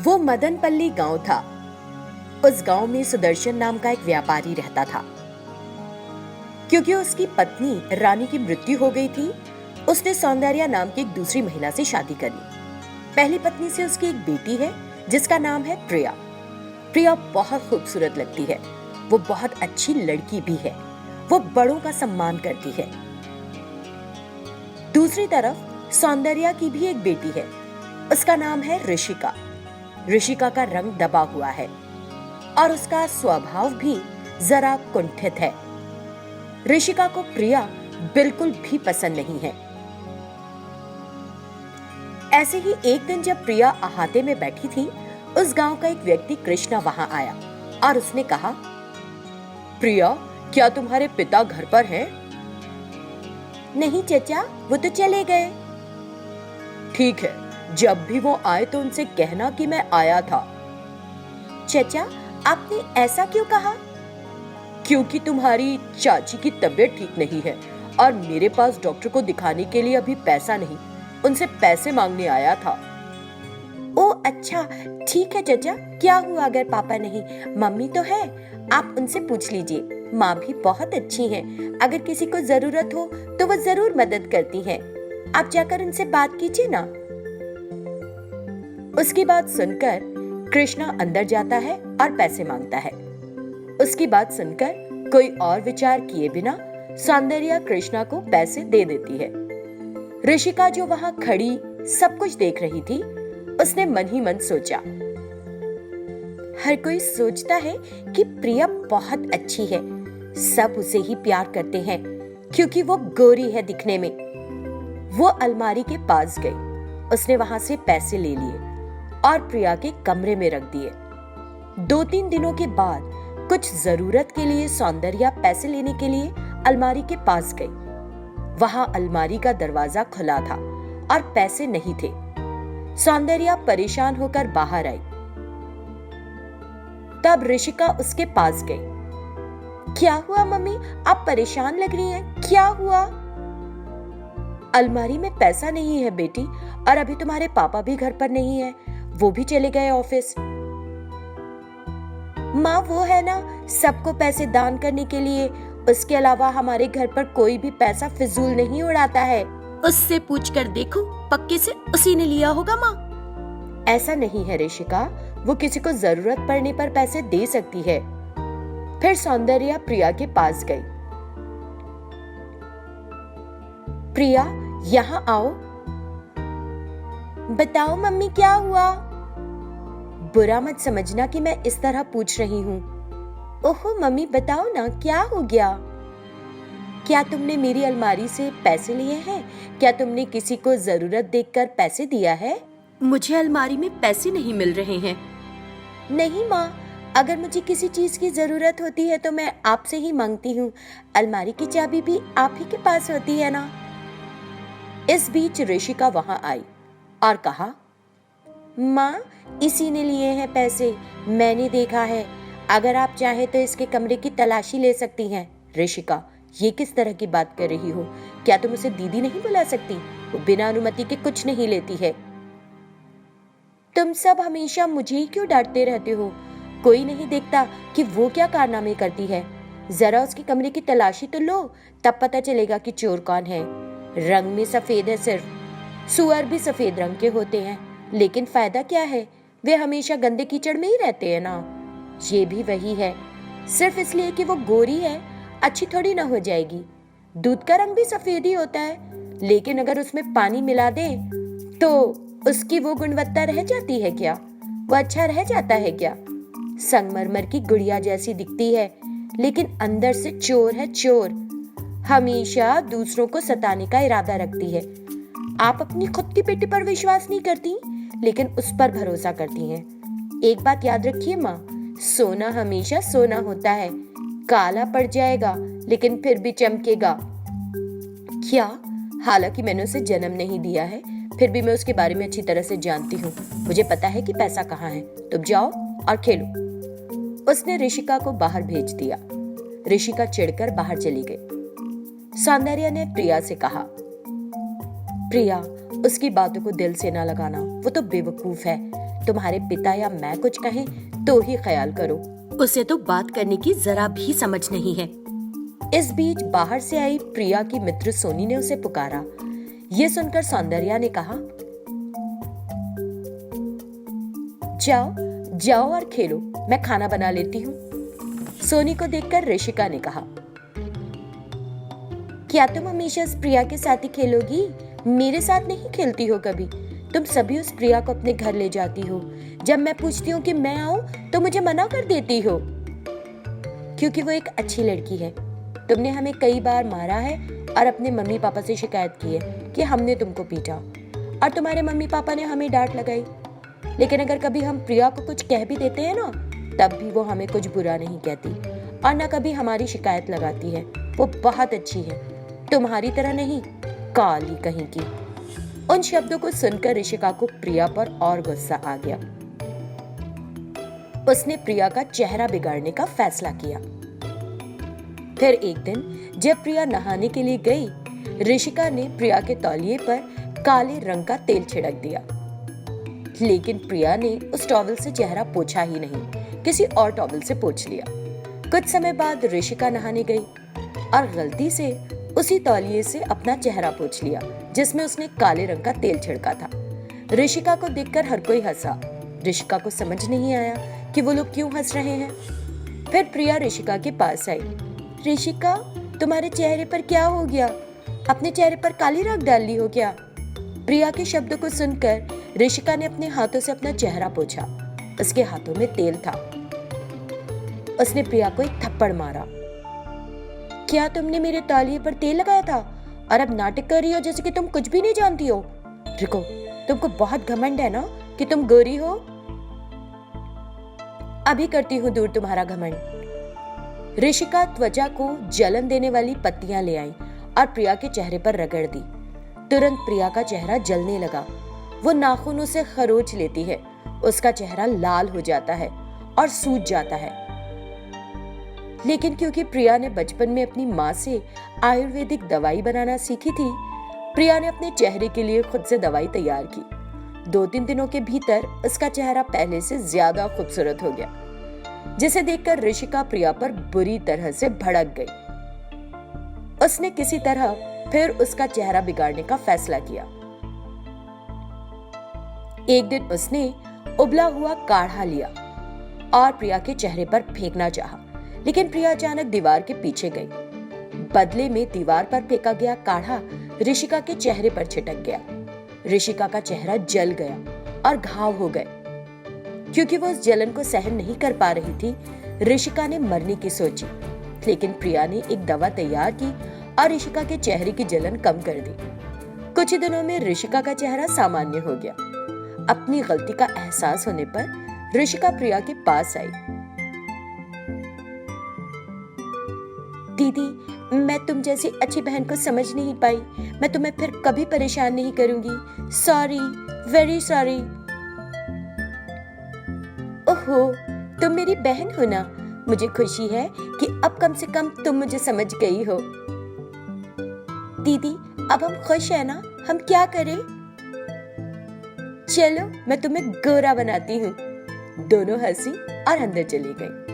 वो मदनपल्ली गांव था। उस गांव में सुदर्शन नाम का एक व्यापारी रहता था। क्योंकि उसकी पत्नी रानी की मृत्यु हो गई थी, उसने सौंदर्या नाम की एक दूसरी महिला से शादी कर ली। पहली पत्नी से उसकी एक बेटी है जिसका नाम है प्रिया। प्रिया बहुत खूबसूरत लगती है। वो बहुत अच्छी लड़की भी है। वो बड़ों का सम्मान करती है। दूसरी तरफ सौंदर्या की भी एक बेटी है। उसका नाम है ऋषिका। ऋषिका का रंग दबा हुआ है और उसका स्वभाव भी जरा कुंठित है। ऋषिका को प्रिया बिल्कुल भी पसंद नहीं है। ऐसे ही एक दिन जब प्रिया अहाते में बैठी थी, उस गांव का एक व्यक्ति कृष्णा वहां आया और उसने कहा, प्रिया, क्या तुम्हारे पिता घर पर हैं? नहीं चचा, वो तो चले गए। ठीक है, जब भी वो आए तो उनसे कहना कि मैं आया था। चचा, आपने ऐसा क्यों कहा? क्योंकि तुम्हारी चाची की तबीयत ठीक नहीं है और मेरे पास डॉक्टर को दिखाने के लिए अभी पैसा नहीं। उनसे पैसे मांगने आया था। ओ अच्छा, ठीक है चचा, क्या हुआ अगर पापा नहीं? मम्मी तो है, आप उनसे पूछ लीजिए। माँ भी बहुत अच्छी हैं। अगर किसी को जरूरत हो तो वो जरूर मदद करती हैं। आप जाकर उनसे बात कीजिए ना। उसकी बात सुनकर कृष्णा अंदर जाता है और पैसे मांगता है। उसकी बात सुनकर कोई और विचार किए बिना सौंदर्या कृष्णा को पैसे दे देती है। ऋषिका जो वहां खड़ी सब कुछ देख रही थी, उसने मन ही मन सोचा, हर कोई सोचता है कि प्रिया बहुत अच्छी है। सब उसे ही प्यार करते हैं क्योंकि वो गोरी है दिखने में। वो अलमारी के पास गई। उसने वहां से पैसे ले लिए और प्रिया के कमरे में रख दिए। 2-3 दिनों के बाद कुछ जरूरत के लिए सौंदर्या पैसे लेने के लिए अलमारी के पास गई। वहां अलमारी का दरवाजा खुला था और पैसे नहीं थे। सौंदर्या परेशान होकर बाहर आई। तब ऋषिका उसके पास गई। क्या हुआ मम्मी, आप परेशान लग रही हैं? क्या हुआ? अलमारी में पैसा नहीं है बेटी, और अभी तुम्हारे पापा भी घर पर नहीं है। वो भी चले गए ऑफिस। माँ वो है ना, सबको पैसे दान करने के लिए। उसके अलावा हमारे घर पर कोई भी पैसा फिजूल नहीं उड़ाता है। उससे पूछ कर देखो, पक्के से उसी ने लिया होगा माँ। ऐसा नहीं है ऋषिका, वो किसी को जरूरत पड़ने पर पैसे दे सकती है। फिर सौंदर्या प्रिया के पास गई। प्रिया, यहाँ आओ। बताओ मम्मी, क्या हुआ? बुरा मत समझना कि मैं इस तरह पूछ रही हूँ। ओहो मम्मी, बताओ ना, क्या हो गया? क्या तुमने मेरी अलमारी से पैसे लिए हैं? क्या तुमने किसी को जरूरत देखकर पैसे दिया है? मुझे अलमारी में पैसे नहीं मिल रहे हैं। नहीं माँ, अगर मुझे किसी चीज की जरूरत होती है तो मैं आपसे ही मांगती हूँ। अलमारी की चाबी भी आप ही के पास होती है ना। इस बीच ऋषिका वहां आई और कहा, माँ, इसी ने लिए हैं पैसे, मैंने देखा है। अगर आप चाहे तो इसके कमरे की तलाशी ले सकती हैं। ऋषिका, ये किस तरह की बात कर रही हो? क्या तुम उसे दीदी नहीं बुला सकती? वो बिना अनुमति के कुछ नहीं लेती है। तुम सब हमेशा मुझे ही क्यों डांटते रहते हो? कोई नहीं देखता कि वो क्या कारनामे करती है। जरा उसके कमरे की तलाशी तो लो, तब पता चलेगा कि चोर कौन है। रंग में सफेद है सिर्फ। सुअर भी सफेद रंग के होते हैं, लेकिन फायदा क्या है? वे हमेशा गंदे कीचड़ में ही रहते हैं ना। ये भी वही है, सिर्फ इसलिए कि वो गोरी है अच्छी थोड़ी ना हो जाएगी। दूध का रंग भी सफेद ही होता है, लेकिन अगर उसमें पानी मिला दे तो उसकी वो गुणवत्ता रह जाती है क्या? वो अच्छा रह जाता है क्या? संगमरमर की गुड़िया जैसी दिखती है, लेकिन अंदर से चोर है, चोर। हमेशा दूसरों को सताने का इरादा रखती है। आप अपनी खुद की बेटी पर विश्वास नहीं करती, लेकिन उस पर भरोसा करती हैं। एक बात याद रखिए माँ, सोना हमेशा सोना होता है। काला पड़ जाएगा लेकिन फिर भी चमकेगा। क्या? हालांकि मैंने उसे जन्म नहीं दिया है, फिर भी मैं उसके बारे में अच्छी तरह से जानती हूँ। मुझे पता है कि पैसा कहाँ है। तुम जाओ और खेलो। उसने ऋषिका को बाहर भेज दिया। ऋषिका चिढ़कर बाहर चली गई। सौंदर्या ने प्रिया से कहा, प्रिया, उसकी बातों को दिल से ना लगाना, वो तो बेवकूफ है। तुम्हारे पिता या मैं कुछ कहें तो ही ख्याल करो। उसे तो बात करने की जरा भी समझ नहीं है। इस बीच बाहर से आई प्रिया की मित्र सोनी ने उसे पुकारा। ये सुनकर सौंदर्या ने कहा, जाओ जाओ और खेलो, मैं खाना बना लेती हूँ। सोनी को देखकर ऋषिका ने कहा, क्या तुम हमेशा उस प्रिया के साथ ही खेलोगी? मेरे साथ नहीं खेलती हो कभी? तुम सभी उस प्रिया को अपने घर ले जाती हो। जब मैं पूछती हूँ कि मैं आऊं तो मुझे मना कर देती हो। क्योंकि वो एक अच्छी लड़की है। तुमने हमें कई बार मारा है और अपने मम्मी पापा से शिकायत की है कि हमने तुमको पीटा, और तुम्हारे मम्मी पापा ने हमें डांट लगाई। लेकिन अगर कभी हम प्रिया को कुछ कह भी देते हैं ना, तब भी वो हमें कुछ बुरा नहीं कहती और न कभी हमारी शिकायत लगाती है। वो बहुत अच्छी है, तुम्हारी तरह नहीं, काली कहीं की। उन शब्दों को सुनकर ऋषिका को प्रिया पर और गुस्सा आ गया। उसने प्रिया का चेहरा बिगाड़ने का फैसला किया। फिर एक दिन जब प्रिया नहाने के लिए गई, ऋषिका ने प्रिया के तौलिए पर काले रंग का तेल छिड़क दिया। लेकिन प्रिया ने उस टॉवल से चेहरा पोंछा ही नहीं, किसी और टॉवल से पोंछ लिया। कुछ समय बाद ऋषिका नहाने गई और गलती से उसी तौलिए से अपना चेहरा पोंछ लिया जिसमें उसने काले रंग का तेल छिड़का था। ऋषिका को देखकर हर कोई हंसा। ऋषिका को समझ नहीं आया कि वो लोग क्यों हंस रहे हैं। फिर प्रिया ऋषिका के पास आई। ऋषिका, तुम्हारे चेहरे पर क्या हो गया? अपने चेहरे पर काली राख डाल ली हो क्या? प्रिया के शब्दों को सुनकर ऋषिका ने अपने हाथों से अपना चेहरा पोंछा। उसके हाथों में तेल था। उसने प्रिया को एक थप्पड़ मारा। क्या तुमने मेरे तौलिए पर तेल लगाया था और अब नाटक कर रही हो जैसे कि तुम कुछ भी नहीं जानती हो? रुको, तुमको बहुत घमंड है ना कि तुम गोरी हो? अभी करती हूँ दूर तुम्हारा घमंड। ऋषिका त्वचा को जलन देने वाली पत्तियां ले आई और प्रिया के चेहरे पर रगड़ दी। तुरंत प्रिया का चेहरा जलने लगा। वो नाखूनों से खरोच लेती है। उसका चेहरा लाल हो जाता है और सूज जाता है। लेकिन क्योंकि प्रिया ने बचपन में अपनी माँ से आयुर्वेदिक दवाई बनाना सीखी थी, प्रिया ने अपने चेहरे के लिए खुद से दवाई तैयार की। 2-3 दिनों के भीतर उसका चेहरा पहले से ज्यादा खूबसूरत हो गया, जिसे देखकर ऋषिका प्रिया पर बुरी तरह से भड़क गई। उसने किसी तरह फिर उसका चेहरा बिगाड़ने का फैसला किया। एक दिन उसने उबला हुआ काढ़ा लिया और प्रिया के चेहरे पर फेंकना चाहा, लेकिन प्रिया अचानक दीवार के पीछे गई। बदले में दीवार पर फेंका गया काढ़ा ऋषिका के चेहरे पर छिटक गया। ऋषिका का चेहरा जल गया और घाव हो गए। क्योंकि वो उस जलन को सहन नहीं कर पा रही थी, ऋषिका ने मरने की सोची। लेकिन प्रिया ने एक दवा तैयार की और ऋषिका के चेहरे की जलन कम कर दी। कुछ ही दिनों में ऋषिका का चेहरा सामान्य हो गया। अपनी गलती का एहसास होने पर ऋषिका प्रिया के पास आई। दीदी, मैं तुम जैसी अच्छी बहन को समझ नहीं पाई। मैं तुम्हें फिर कभी परेशान नहीं करूंगी। Sorry, very sorry. ओहो, तुम मेरी बहन हो ना। मुझे खुशी है कि अब कम से कम तुम मुझे समझ गई हो। दीदी, अब हम खुश हैं ना? हम क्या करें? चलो, मैं तुम्हें गोरा बनाती हूँ। दोनों हंसी और अंदर चली गई।